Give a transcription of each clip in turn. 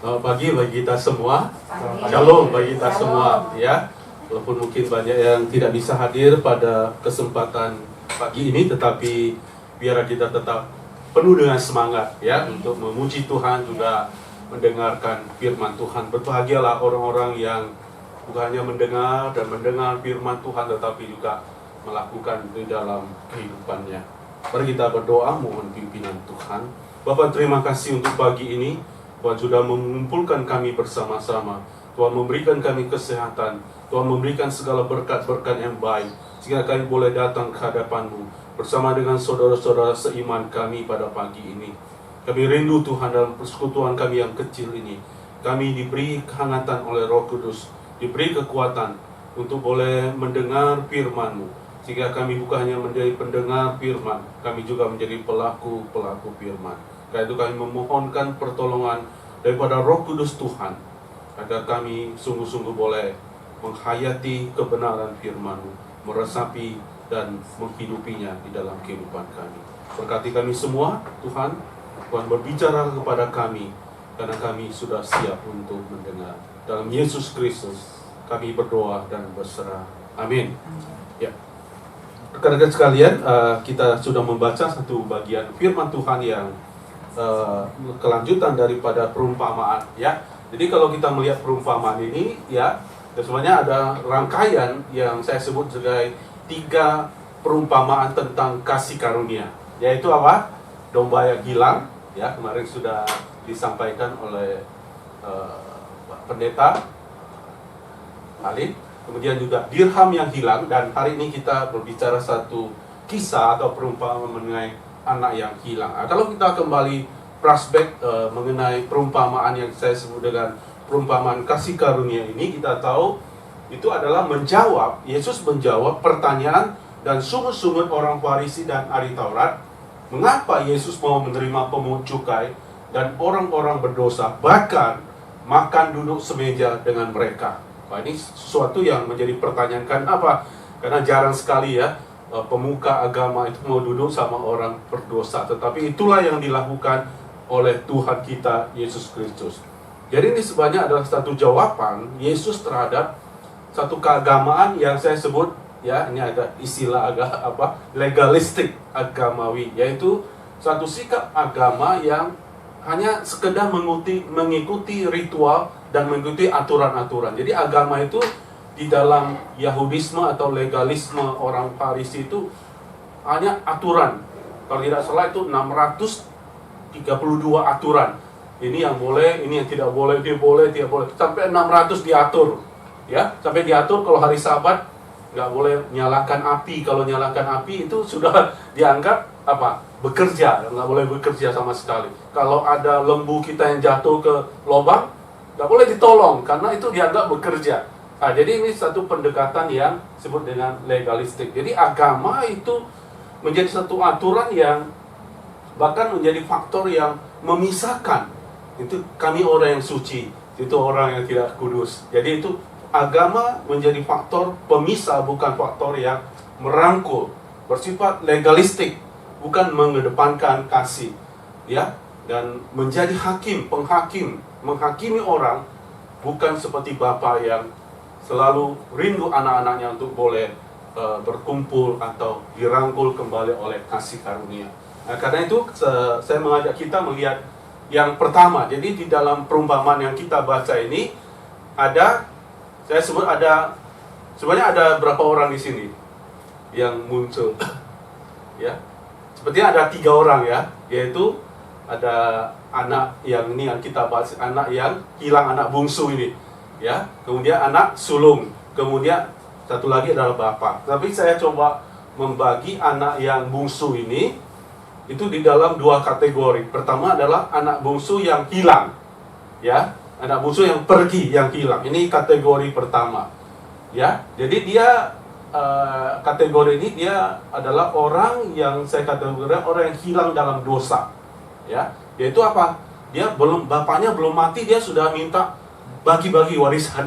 Selamat pagi bagi kita semua. Pagi. Shalom bagi kita Shalom. semua, ya. Walaupun mungkin banyak yang tidak bisa hadir pada kesempatan pagi ini, tetapi biar kita tetap penuh dengan semangat, ya, untuk memuji Tuhan, juga mendengarkan firman Tuhan. Berbahagialah orang-orang yang bukan hanya mendengar dan mendengar firman Tuhan, tetapi juga melakukan di dalam kehidupannya. Mari kita berdoa, mohon pimpinan Tuhan. Bapak, terima kasih untuk pagi ini. Tuhan sudah mengumpulkan kami bersama-sama. Tuhan memberikan kami kesehatan. Tuhan memberikan segala berkat-berkat yang baik, sehingga kami boleh datang ke hadapan-Mu bersama dengan saudara-saudara seiman kami pada pagi ini. Kami rindu Tuhan dalam persekutuan kami yang kecil ini. Kami diberi kehangatan oleh Roh Kudus, diberi kekuatan untuk boleh mendengar firman-Mu, sehingga kami bukan hanya menjadi pendengar firman, kami juga menjadi pelaku-pelaku firman. Karena itu kami memohonkan pertolongan daripada Roh Kudus Tuhan, agar kami sungguh-sungguh boleh menghayati kebenaran firman-Mu, meresapi dan menghidupinya di dalam kehidupan kami. Berkati kami semua, Tuhan. Tuhan berbicara kepada kami, karena kami sudah siap untuk mendengar. Dalam Yesus Kristus kami berdoa dan berserah. Amin. Ya. Rekan-rekan sekalian, kita sudah membaca satu bagian firman Tuhan yang kelanjutan daripada perumpamaan, ya. Jadi kalau kita melihat perumpamaan ini, ya, sebenarnya ada rangkaian yang saya sebut sebagai 3 perumpamaan tentang kasih karunia, yaitu apa? Domba yang hilang, ya, kemarin sudah disampaikan oleh Pak Pendeta Ali. Kemudian juga dirham yang hilang, dan hari ini kita berbicara satu kisah atau perumpamaan mengenai anak yang hilang. Kalau kita kembali flashback mengenai perumpamaan yang saya sebut dengan perumpamaan kasih karunia ini, kita tahu itu adalah Yesus menjawab pertanyaan dan sungut-sungut orang Farisi dan ahli Taurat. Mengapa Yesus mau menerima pemungut cukai dan orang-orang berdosa, bahkan makan duduk semeja dengan mereka? Nah, ini sesuatu yang menjadi pertanyaan. Kenapa? Karena jarang sekali, ya, pemuka agama itu mau duduk sama orang berdosa. Tetapi itulah yang dilakukan oleh Tuhan kita Yesus Kristus. Jadi ini sebenarnya adalah satu jawaban Yesus terhadap satu keagamaan yang saya sebut, ya, ini agak istilah agak legalistik agamawi, yaitu satu sikap agama yang hanya sekedar mengikuti ritual dan mengikuti aturan-aturan. Jadi agama itu di dalam Yahudisme atau legalisme orang Farisi itu hanya aturan. Kalau tidak salah itu 632 aturan. Ini yang boleh, ini yang tidak boleh, dia boleh, tidak boleh. Sampai 600 diatur. Ya, sampai diatur kalau hari Sabat nggak boleh nyalakan api. Kalau nyalakan api itu sudah dianggap bekerja, nggak boleh bekerja sama sekali. Kalau ada lembu kita yang jatuh ke lubang, nggak boleh ditolong karena itu dianggap bekerja. Nah, jadi ini satu pendekatan yang disebut dengan legalistik. Jadi agama itu menjadi satu aturan yang bahkan menjadi faktor yang memisahkan. Itu kami orang yang suci, itu orang yang tidak kudus. Jadi itu agama menjadi faktor pemisah, bukan faktor yang merangkul. Bersifat legalistik, bukan mengedepankan kasih, ya, dan menjadi hakim, penghakim, menghakimi orang, bukan seperti Bapa yang selalu rindu anak-anaknya untuk boleh berkumpul atau dirangkul kembali oleh kasih karunia. Nah, karena itu saya mengajak kita melihat yang pertama. Jadi di dalam perumpamaan yang kita baca ini sebenarnya ada berapa orang di sini yang muncul, ya. Sepertinya ada 3 orang, ya, yaitu ada anak yang ini yang kita bahas, anak yang hilang, anak bungsu ini, ya. Kemudian anak sulung, kemudian satu lagi adalah bapak. Tapi saya coba membagi anak yang bungsu ini itu di dalam 2 kategori. Pertama adalah anak bungsu yang hilang, ya, anak bungsu yang pergi, yang hilang. Ini kategori pertama, ya. Jadi dia kategori ini dia adalah orang yang saya kategorikan orang yang hilang dalam dosa, ya. Yaitu apa? Dia bapaknya belum mati, dia sudah minta bagi-bagi warisan.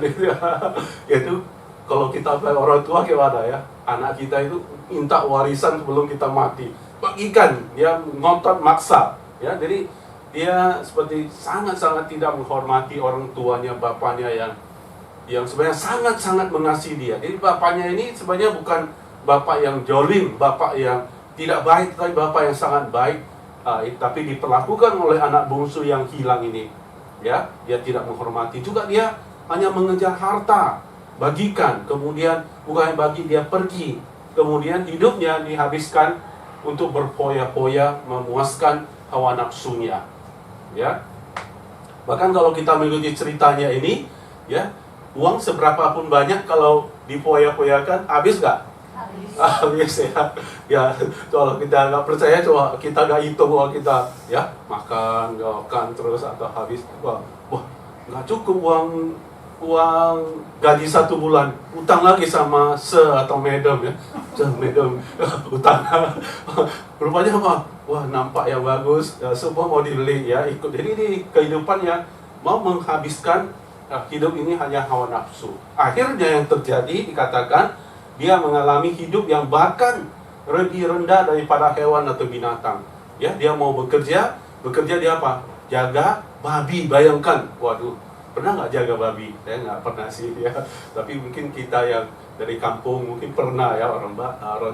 Yaitu kalau kita orang tua gimana, ya? Anak kita itu minta warisan sebelum kita mati, bagikan, dia ngotot maksa, ya. Jadi dia seperti sangat-sangat tidak menghormati orang tuanya, bapaknya yang sebenarnya sangat-sangat mengasihi dia. Jadi bapaknya ini sebenarnya bukan bapak yang jolim, bapak yang tidak baik, tapi bapak yang sangat baik. Tapi diperlakukan oleh anak bungsu yang hilang ini, ya, dia tidak menghormati. Juga dia hanya mengejar harta, bagikan, kemudian bukan bagi, dia pergi, kemudian hidupnya dihabiskan untuk berpoya-poya memuaskan hawa nafsunya, ya. Bahkan kalau kita mengikuti ceritanya ini, ya, uang seberapapun banyak kalau dipoya-poyakan habis nggak? Habis ya. Ya, kalau kita nggak percaya, coba kita nggak hitung uang kita, ya, makan terus atau habis, wah nggak cukup uang gaji 1 bulan, utang lagi sama atau madam, ya, madam utang. Rupanya apa? Wah, nampak yang bagus, semua mau dibeli, ya, ikut. Jadi ini kehidupan yang mau menghabiskan hidup ini hanya hawa nafsu. Akhirnya yang terjadi dikatakan dia mengalami hidup yang bahkan lebih rendah daripada hewan atau binatang. Ya, dia mau bekerja dia apa? Jaga babi. Bayangkan, waduh, pernah nggak jaga babi? Saya nggak pernah sih, ya. Tapi mungkin kita yang dari kampung mungkin pernah, ya, orang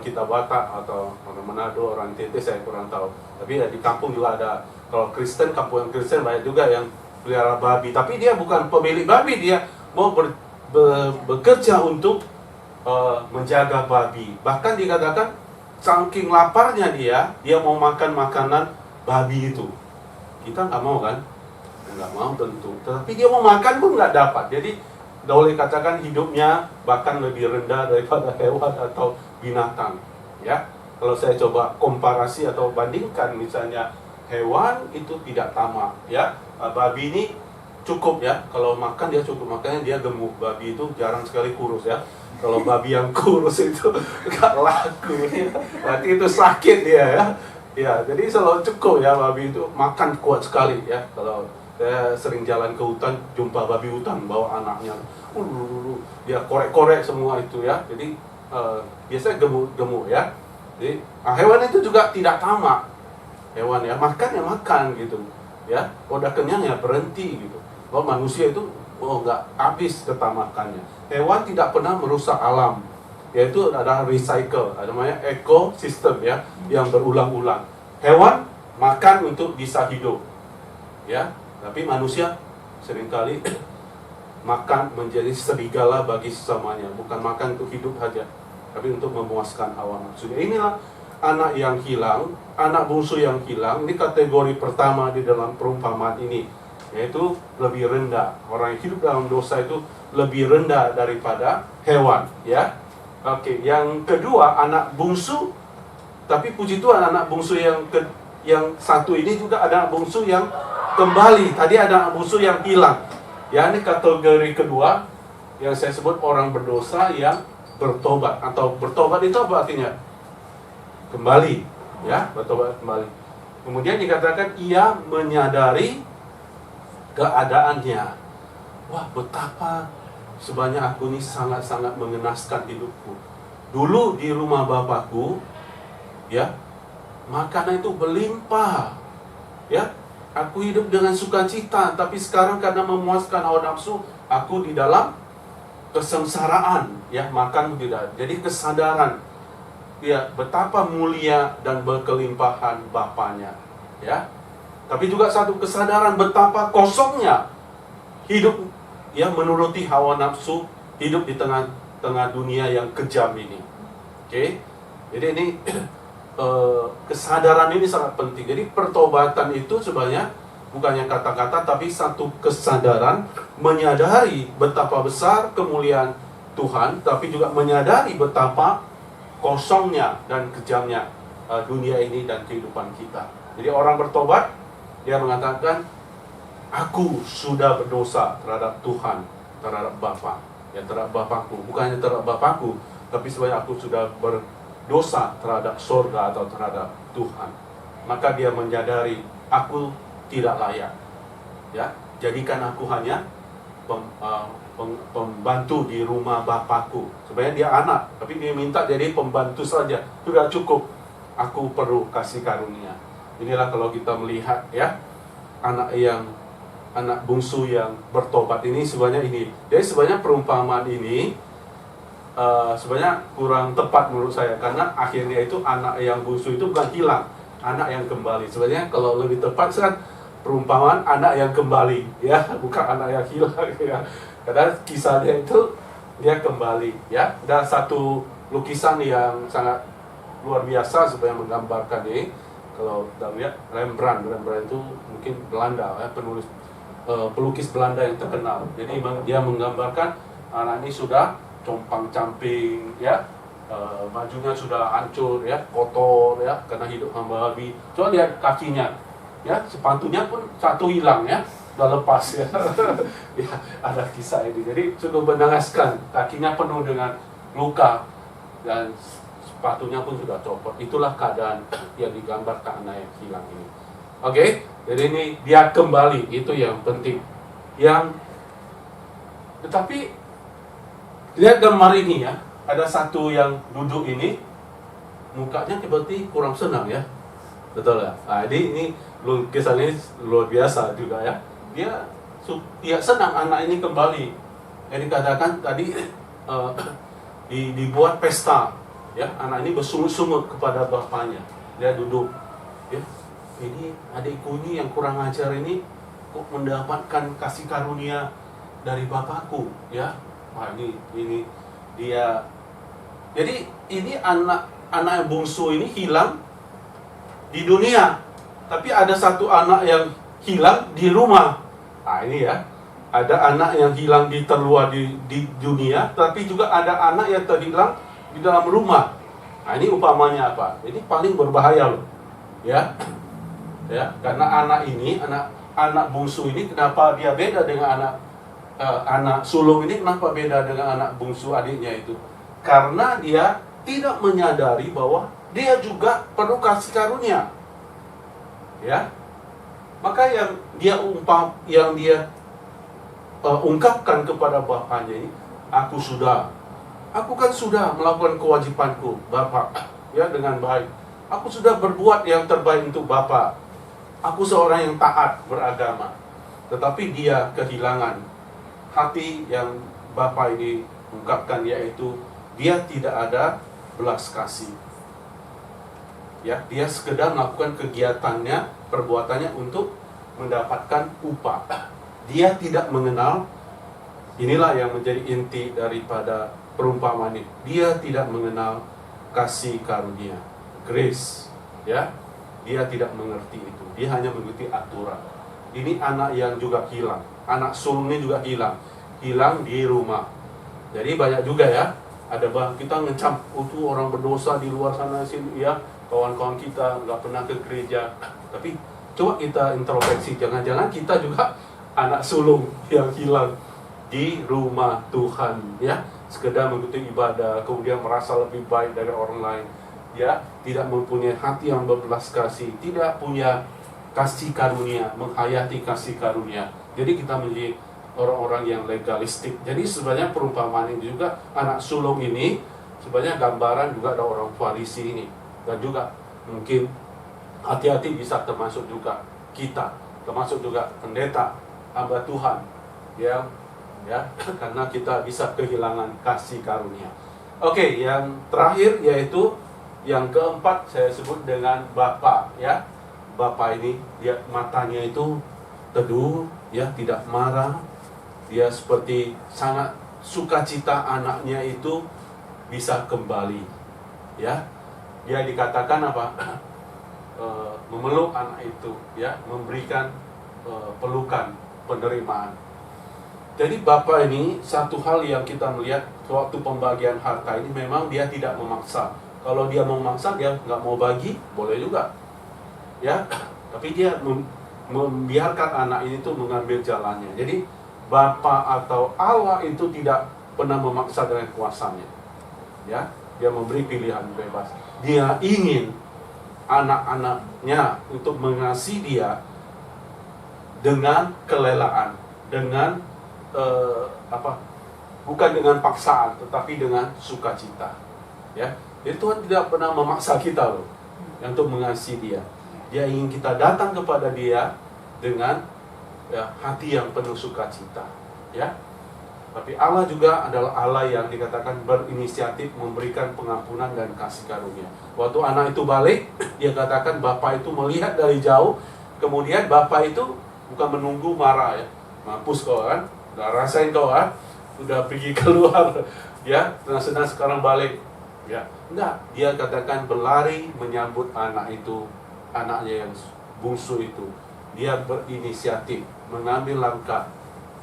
kita Batak atau orang Manado, orang NTT, saya kurang tahu. Tapi ya di kampung juga ada. Kalau Kristen, kampung yang Kristen banyak juga yang pelihara babi. Tapi dia bukan pemilik babi, dia mau bekerja untuk menjaga babi. Bahkan dikatakan saking laparnya dia mau makan makanan babi itu. Kita nggak mau kan? Nggak mau tentu. Tetapi dia mau makan pun nggak dapat. Jadi boleh katakan hidupnya bahkan lebih rendah daripada hewan atau binatang. Ya, kalau saya coba komparasi atau bandingkan, misalnya hewan itu tidak tamak, ya. Babi ini cukup, ya, kalau makan dia cukup, makanya dia gemuk. Babi itu jarang sekali kurus, ya. Kalau babi yang kurus itu nggak laku, ya. Berarti itu sakit dia, ya. Ya, jadi selalu cukup, ya, babi itu makan kuat sekali, ya. Kalau saya sering jalan ke hutan, jumpa babi hutan bawa anaknya, dia korek-korek semua itu, ya. Jadi biasanya gemuk-gemuk, ya. Jadi hewan itu juga tidak tamak. Hewan, ya, makan gitu, ya. Udah kenyang ya berhenti gitu. Kalau manusia itu nggak habis ketamakannya. Hewan tidak pernah merusak alam, yaitu ada recycle, ada namanya ekosistem, ya, yang berulang-ulang. Hewan makan untuk bisa hidup, ya. Tapi manusia seringkali makan menjadi serigala bagi sesamanya, bukan makan untuk hidup saja, tapi untuk memuaskan hawa nafsu. Inilah anak yang hilang, anak bungsu yang hilang. Ini kategori pertama di dalam perumpamaan ini, yaitu lebih rendah. Orang yang hidup dalam dosa itu lebih rendah daripada hewan, ya. Oke, yang kedua anak bungsu. Tapi puji Tuhan, anak bungsu yang satu ini juga ada anak bungsu yang kembali. Tadi ada anak bungsu yang hilang. Ya, ini kategori kedua yang saya sebut orang berdosa yang bertobat. Atau bertobat itu apa artinya? Kembali, ya, bertobat kembali. Kemudian dikatakan ia menyadari keadaannya. Wah, betapa sebenarnya aku ini sangat-sangat mengenaskan hidupku. Dulu di rumah bapakku, ya, makanan itu berlimpah, ya. Aku hidup dengan sukacita, tapi sekarang karena memuaskan hawa nafsu, aku di dalam kesengsaraan, ya, makan tidak. Jadi kesadaran, ya, betapa mulia dan berkelimpahan Bapaknya, ya. Tapi juga satu kesadaran betapa kosongnya hidup, ya, menuruti hawa nafsu, hidup di tengah dunia yang kejam ini. Oke. Jadi ini kesadaran ini sangat penting. Jadi pertobatan itu sebenarnya bukannya kata-kata, tapi satu kesadaran, menyadari betapa besar kemuliaan Tuhan, tapi juga menyadari betapa kosongnya dan kejamnya dunia ini dan kehidupan kita. Jadi orang bertobat, dia mengatakan, aku sudah berdosa terhadap Tuhan, terhadap Bapa, ya, terhadap Bapakku. Bukannya terhadap Bapakku, tapi sebenarnya aku sudah berdosa terhadap sorga atau terhadap Tuhan. Maka dia menyadari, aku tidak layak, ya, jadikan aku hanya pembantu di rumah Bapakku. Sebenarnya dia anak, tapi dia minta jadi pembantu saja, tidak cukup. Aku perlu kasih karunia. Inilah kalau kita melihat, ya, anak bungsu yang bertobat ini sebenarnya ini. Jadi sebenarnya perumpamaan ini sebenarnya kurang tepat menurut saya, karena akhirnya itu anak yang bungsu itu bukan hilang, anak yang kembali. Sebenarnya kalau lebih tepat kan perumpamaan anak yang kembali, ya, bukan anak yang hilang, ya. Karena kisahnya itu dia kembali, ya. Dan satu lukisan yang sangat luar biasa sebenarnya menggambarkan ini. Kalau kita lihat Rembrandt itu mungkin Belanda, ya, pelukis Belanda yang terkenal. Jadi dia menggambarkan anak ini sudah compang-camping, ya, bajunya sudah hancur, ya, kotor, ya, karena hidup hamba babi. Coba lihat kakinya, ya, sepatunya pun satu hilang, ya, udah lepas, ya. Ya, ada kisah ini. Jadi cukup mengenaskan, kakinya penuh dengan luka dan sepatunya pun sudah copot. Itulah keadaan yang digambarkan anak yang hilang ini. Oke, jadi ini dia kembali, itu yang penting. Tetapi lihat gambar ini, ya, ada satu yang duduk ini, mukanya seperti kurang senang, ya, betul ya. Nah, ini lukisan ini luar biasa juga, ya. Dia senang anak ini kembali. Jadi katakan tadi dibuat pesta, ya, anak ini bersungut-sungut kepada bapaknya. Dia duduk, ya. Ini adikku ini yang kurang ajar ini kok mendapatkan kasih karunia dari bapakku, ya. Wah, ini dia. Jadi ini anak yang bungsu ini hilang di dunia, tapi ada satu anak yang hilang di rumah. Nah, ini, ya, ada anak yang hilang terluar di dunia, tapi juga ada anak yang terhilang di dalam rumah. Nah, ini umpamanya apa? Ini paling berbahaya loh, ya, ya, karena anak bungsu ini kenapa dia beda dengan anak sulung ini, kenapa beda dengan anak bungsu adiknya itu? Karena dia tidak menyadari bahwa dia juga perlu kasih karunia, ya. Maka yang dia ungkapkan kepada bapaknya ini, aku kan sudah melakukan kewajibanku, Bapak, ya, dengan baik. Aku sudah berbuat yang terbaik untuk Bapak. Aku seorang yang taat beragama. Tetapi dia kehilangan hati yang Bapak ini ungkapkan, yaitu dia tidak ada belas kasih. Ya, dia sekedar melakukan kegiatannya, perbuatannya untuk mendapatkan upah. Dia tidak mengenal, inilah yang menjadi inti daripada perumpamaan ini. Dia tidak mengenal kasih karunia, grace, ya. Dia tidak mengerti itu. Dia hanya mengikuti aturan. Ini anak yang juga hilang. Anak sulung ini juga hilang di rumah. Jadi banyak juga, ya, ada kita ngecam itu orang berdosa di luar sana sini, ya, kawan-kawan kita nggak pernah ke gereja. Tapi coba kita introspeksi, jangan-jangan kita juga anak sulung yang hilang di rumah Tuhan, ya, sekedar mengikuti ibadah, kemudian merasa lebih baik dari orang lain, ya, tidak mempunyai hati yang berbelas kasih, tidak punya kasih karunia, menghayati kasih karunia. Jadi kita menjadi orang-orang yang legalistik. Jadi sebenarnya perumpamaan ini juga, anak sulung ini sebenarnya gambaran juga ada orang Farisi ini. Dan juga mungkin hati-hati bisa termasuk juga kita, termasuk juga pendeta, hamba Tuhan, ya, karena kita bisa kehilangan kasih karunia. Oke, yang terakhir yaitu yang keempat saya sebut dengan Bapa, ya. Bapa ini dia matanya itu teduh, ya, tidak marah. Dia seperti sangat sukacita anaknya itu bisa kembali, ya. Dia dikatakan apa? Memeluk anak itu, ya, memberikan pelukan, penerimaan. Jadi Bapa ini satu hal yang kita melihat waktu pembagian harta ini, memang dia tidak memaksa. Kalau dia mau memaksa, dia nggak mau bagi, boleh juga, ya. Tapi dia membiarkan anak ini tuh mengambil jalannya. Jadi Bapa atau Allah itu tidak pernah memaksa dengan kuasanya, ya. Dia memberi pilihan bebas. Dia ingin anak-anaknya untuk mengasihi dia dengan kelelaan, dengan bukan dengan paksaan, tetapi dengan sukacita, ya. Jadi Tuhan tidak pernah memaksa kita loh untuk mengasihi dia. Dia ingin kita datang kepada dia dengan hati yang penuh sukacita, ya. Tapi Allah juga adalah Allah yang dikatakan berinisiatif memberikan pengampunan dan kasih karunia. Waktu anak itu balik, dia katakan Bapak itu melihat dari jauh, kemudian Bapak itu bukan menunggu marah, ya. Mampus kau kan, udah rasain kau kan, udah pergi keluar, ya, senang-senang sekarang balik, ya. Enggak, dia katakan berlari menyambut anak itu, anaknya yang bungsu itu. Dia berinisiatif, mengambil langkah,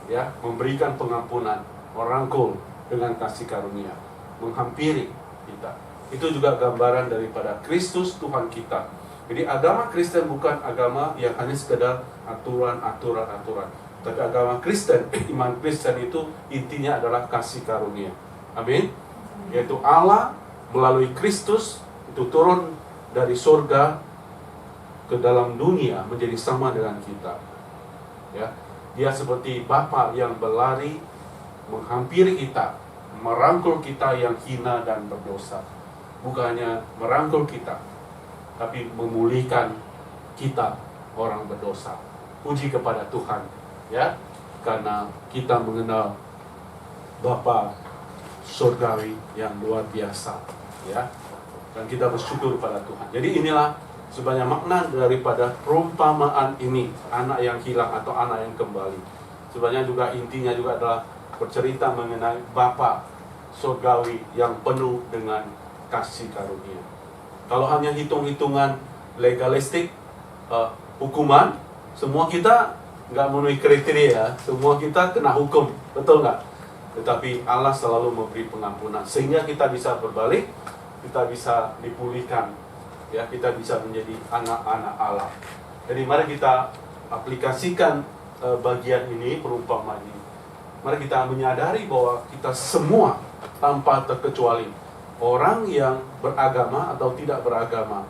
ya, memberikan pengampunan, merangkul dengan kasih karunia, menghampiri kita. Itu juga gambaran daripada Kristus Tuhan kita. Jadi agama Kristen bukan agama yang hanya sekedar aturan, tapi agama Kristen, iman Kristen itu intinya adalah kasih karunia. Amin. Yaitu Allah melalui Kristus itu turun dari surga ke dalam dunia menjadi sama dengan kita, ya. Dia seperti Bapa yang berlari menghampiri kita, merangkul kita yang hina dan berdosa. Bukannya merangkul kita, tapi memulihkan kita orang berdosa. Puji kepada Tuhan, ya, karena kita mengenal Bapa surgawi yang luar biasa, ya. Dan kita bersyukur kepada Tuhan. Jadi inilah sebanyak makna daripada perumpamaan ini, anak yang hilang atau anak yang kembali. Sebenarnya juga intinya juga adalah bercerita mengenai Bapa surgawi yang penuh dengan kasih karunia. Kalau hanya hitung-hitungan legalistik, hukuman, semua kita nggak memenuhi kriteria, semua kita kena hukum, betul nggak? Tetapi Allah selalu memberi pengampunan, sehingga kita bisa berbalik, kita bisa dipulihkan, ya, kita bisa menjadi anak-anak Allah. Jadi mari kita aplikasikan bagian ini, perumpamaan ini. Mari kita menyadari bahwa kita semua tanpa terkecuali, orang yang beragama atau tidak beragama,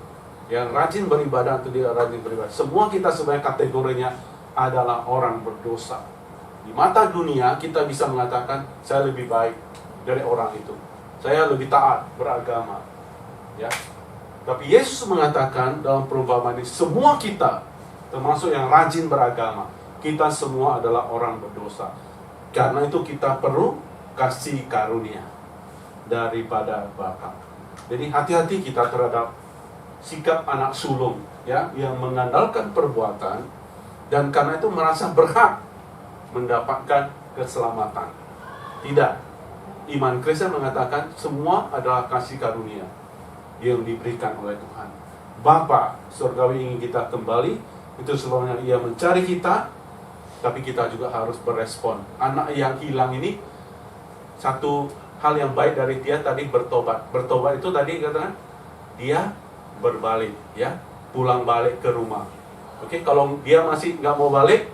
yang rajin beribadah atau tidak rajin beribadah, semua kita sebenarnya kategorinya adalah orang berdosa. Di mata dunia kita bisa mengatakan saya lebih baik dari orang itu, saya lebih taat beragama, ya. Tapi Yesus mengatakan dalam perumpamaan ini, semua kita, termasuk yang rajin beragama, kita semua adalah orang berdosa. Karena itu kita perlu kasih karunia daripada Bapa. Jadi hati-hati kita terhadap sikap anak sulung, ya, yang mengandalkan perbuatan dan karena itu merasa berhak mendapatkan keselamatan. Tidak. Iman Kristen mengatakan semua adalah kasih karunia yang diberikan oleh Tuhan. Bapa surgawi ingin kita kembali, itu sebabnya Ia mencari kita, tapi kita juga harus berespon. Anak yang hilang ini, satu hal yang baik dari dia tadi bertobat. Bertobat itu tadi katakan dia berbalik, ya, pulang balik ke rumah. Oke, kalau dia masih nggak mau balik,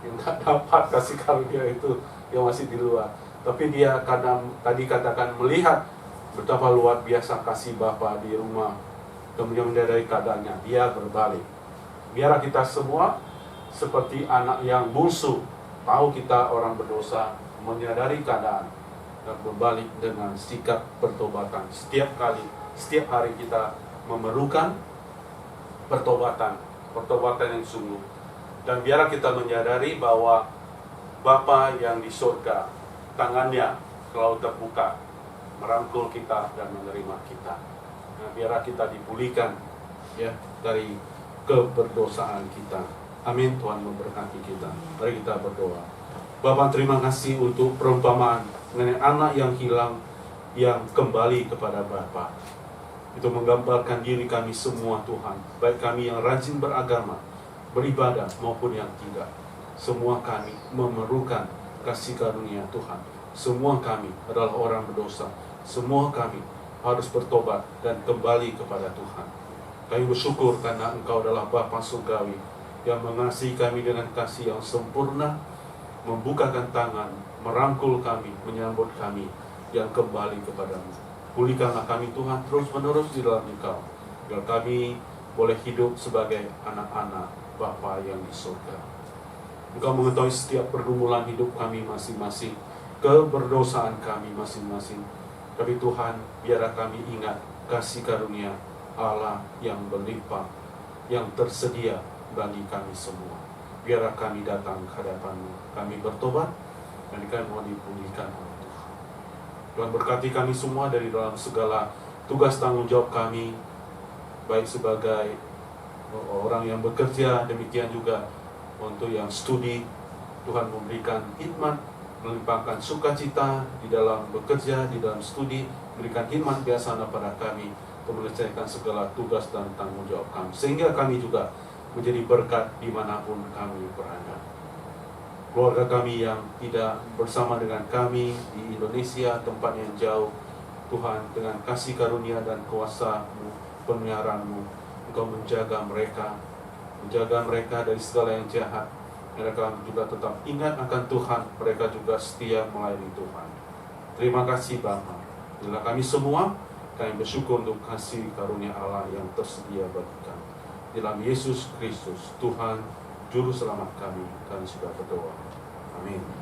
nggak dapat kasih karunia itu, yang masih di luar. Tapi dia kadang tadi katakan melihat betapa luar biasa kasih Bapa di rumah, kemudian dari keadaannya, dia berbalik. Biarlah kita semua seperti anak yang bungsu, tahu kita orang berdosa, menyadari keadaan, dan berbalik dengan sikap pertobatan. Setiap kali, setiap hari kita memerlukan pertobatan yang sungguh. Dan biarlah kita menyadari bahwa Bapa yang di surga, tangannya selalu terbuka, merangkul kita dan menerima kita. Nah, biarlah kita dipulihkan, ya, dari keberdosaan kita. Amin. Tuhan memberkati kita. Mari kita berdoa. Bapa, terima kasih untuk perumpamaan mengenai anak yang hilang yang kembali kepada Bapa. Itu menggambarkan diri kami semua, Tuhan, baik kami yang rajin beragama, beribadah maupun yang tidak. Semua kami memerlukan kasih karunia Tuhan. Semua kami adalah orang berdosa. Semua kami harus bertobat dan kembali kepada Tuhan. Kami bersyukur karena Engkau adalah Bapa surgawi yang mengasihi kami dengan kasih yang sempurna, membukakan tangan, merangkul kami, menyambut kami yang kembali kepadamu. Pulihkanlah kami Tuhan terus-menerus di dalam Engkau, agar kami boleh hidup sebagai anak-anak Bapa yang di surga. Engkau mengetahui setiap pergumulan hidup kami masing-masing, keberdosaan kami masing-masing. Tapi Tuhan, biarlah kami ingat kasih karunia Allah yang berlimpah, yang tersedia bagi kami semua. biarlah kami datang ke hadapan-Mu. Kami bertobat, dan kami mau dipulihkan oleh Tuhan. Tuhan berkati kami semua dari dalam segala tugas tanggung jawab kami, baik sebagai orang yang bekerja, demikian juga untuk yang studi. Tuhan memberikan hikmat, melimpahkan sukacita di dalam bekerja, di dalam studi, memberikan hikmat bijaksana pada kami untuk menyelesaikan segala tugas dan tanggung jawab kami, sehingga kami juga menjadi berkat dimanapun kami berada. Keluarga kami yang tidak bersama dengan kami di Indonesia, tempat yang jauh, Tuhan, dengan kasih karunia dan kuasa-Mu, pemeliharaan-Mu, Engkau menjaga mereka dari segala yang jahat. Mereka juga tetap ingat akan Tuhan, mereka juga setia melayani Tuhan. Terima kasih Bapa. Bila kami semua, kami bersyukur untuk kasih karunia Allah yang tersedia bagi kami. Dalam Yesus Kristus, Tuhan, Juru Selamat kami sudah berdoa. Amin.